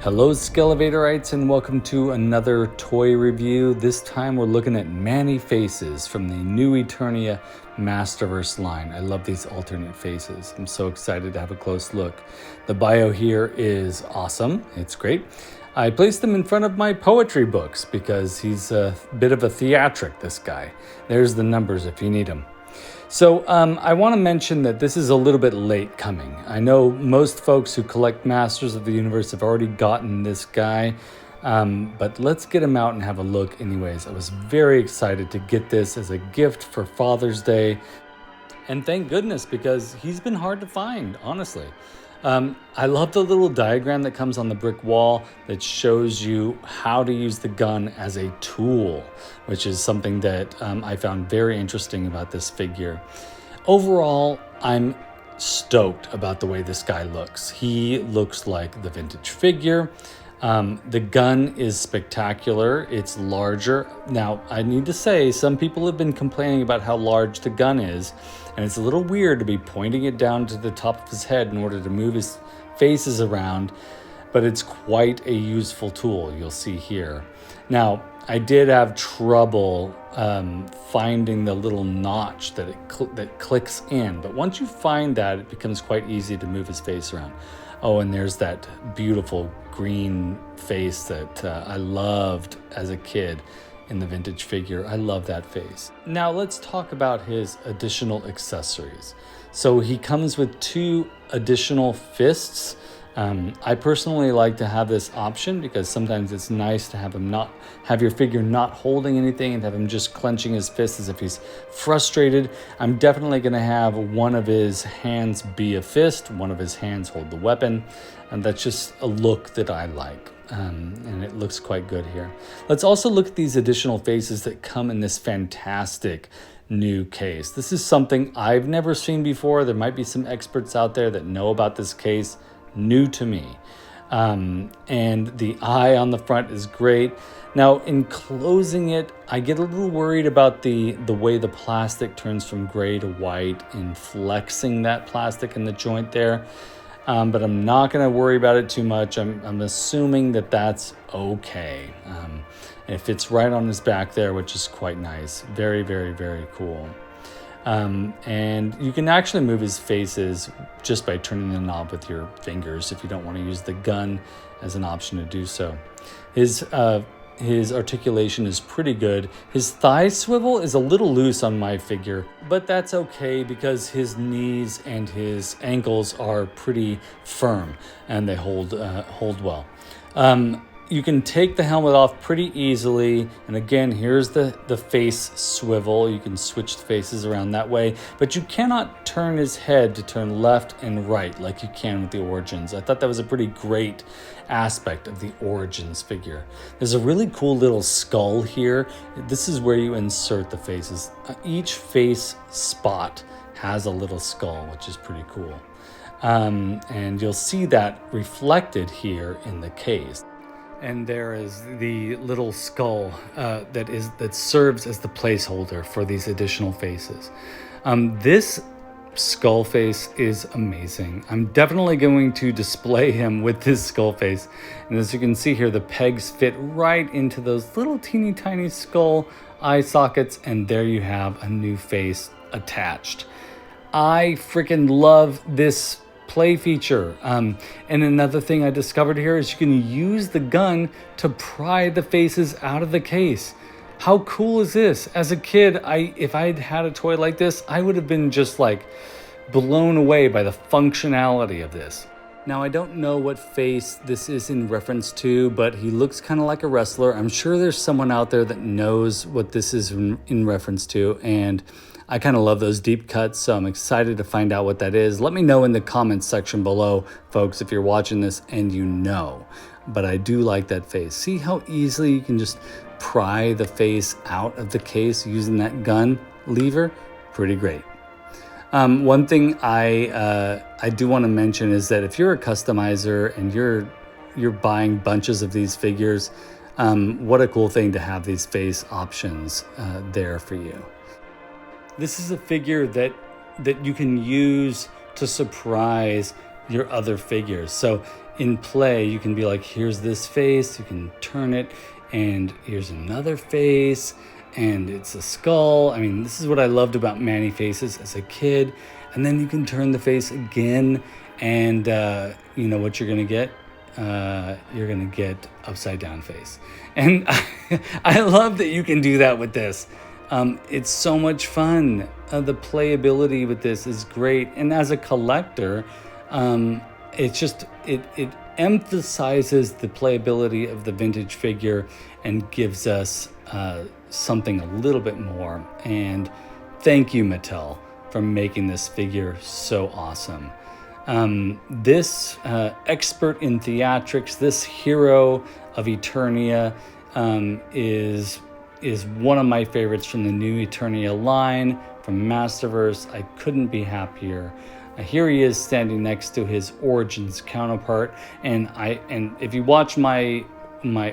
Hello Skele Vaderites, and welcome to another toy review. This time we're looking at Manny faces from the new ETERNIA MASTERVERSE line. I love these alternate faces. I'm so excited to have a close look. The bio here is awesome. It's great. I placed them in front of my poetry books because he's a bit of a theatric, this guy. There's the numbers if you need them. So I want to mention that this is a little bit late coming. I know most folks who collect Masters of the Universe have already gotten this guy, but let's get him out and have a look anyways. I was very excited to get this as a gift for Father's Day, and thank goodness, because he's been hard to find, honestly. I love the little diagram that comes on the brick wall that shows you how to use the gun as a tool, which is something that I found very interesting about this figure. Overall, I'm stoked about the way this guy looks. He looks like the vintage figure. The gun is spectacular. It's larger. Now, I need to say, some people have been complaining about how large the gun is, and it's a little weird to be pointing it down to the top of his head in order to move his faces around, but it's quite a useful tool, you'll see here. Now, I did have trouble finding the little notch that that clicks in, but once you find that, it becomes quite easy to move his face around. Oh, and there's that beautiful green face that I loved as a kid in the vintage figure. I love that face. Now let's talk about his additional accessories. So he comes with 2 additional fists. I personally like to have this option because sometimes it's nice to have your figure not holding anything and have him just clenching his fists as if he's frustrated. I'm definitely going to have one of his hands be a fist, one of his hands hold the weapon, and that's just a look that I like. And it looks quite good here. Let's also look at these additional faces that come in this fantastic new case. This is something I've never seen before. There might be some experts out there that know about this case. New to me. And the eye on the front is great. Now, in closing it, I get a little worried about the way the plastic turns from gray to white and flexing that plastic in the joint there. But I'm not going to worry about it too much. I'm assuming that that's okay. It fits right on his back there, which is quite nice. Very, very, very cool. And you can actually move his faces just by turning the knob with your fingers if you don't want to use the gun as an option to do so. His articulation is pretty good. His thigh swivel is a little loose on my figure, but that's okay because his knees and his ankles are pretty firm and they hold well. You can take the helmet off pretty easily. And again, here's the face swivel. You can switch the faces around that way, but you cannot turn his head to turn left and right like you can with the Origins. I thought that was a pretty great aspect of the Origins figure. There's a really cool little skull here. This is where you insert the faces. Each face spot has a little skull, which is pretty cool. And you'll see that reflected here in the case. And there is the little skull that serves as the placeholder for these additional faces. This skull face is amazing. I'm definitely going to display him with this skull face. And as you can see here, the pegs fit right into those little teeny tiny skull eye sockets. And there you have a new face attached. I freaking love this play feature. And another thing I discovered here is you can use the gun to pry the faces out of the case. How cool is this? As a kid, if I had had a toy like this, I would have been just like blown away by the functionality of this. Now, I don't know what face this is in reference to, but he looks kind of like a wrestler. I'm sure there's someone out there that knows what this is in reference to, and I kind of love those deep cuts, so I'm excited to find out what that is. Let me know in the comments section below, folks, if you're watching this and you know. But I do like that face. See how easily you can just pry the face out of the case using that gun lever? Pretty great. One thing I do want to mention is that if you're a customizer and you're buying bunches of these figures, what a cool thing to have these face options there for you. This is a figure that you can use to surprise your other figures. So in play, you can be like, here's this face, you can turn it, and here's another face, and it's a skull. I mean, this is what I loved about Manny faces as a kid. And then you can turn the face again, and you know what you're gonna get? You're gonna get upside down face. And I love that you can do that with this. It's so much fun. The playability with this is great. And as a collector, it's just, it emphasizes the playability of the vintage figure and gives us something a little bit more. And thank you, Mattel, for making this figure so awesome. This expert in theatrics, this hero of Eternia, is one of my favorites from the new Eternia line from Masterverse. I couldn't be happier. Here he is standing next to his Origins counterpart, and if you watch my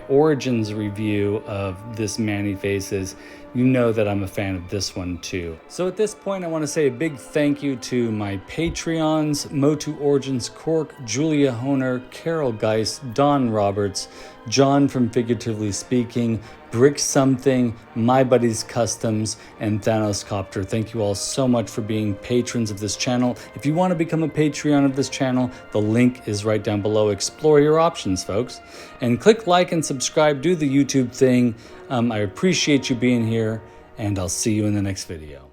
Origins review of this Manny Faces, you know that I'm a fan of this one too. So at this point, I want to say a big thank you to my Patreons, MotuOriginsCork, Julia Honer, Carol Geis, Don Roberts, John from Figuratively Speaking, Brick Something, My Buddies Customs, and Thanos Copter. Thank you all so much for being patrons of this channel. If you want to become a Patreon of this channel, the link is right down below. Explore your options, folks. And click like and subscribe. Do the YouTube thing. I appreciate you being here, and I'll see you in the next video.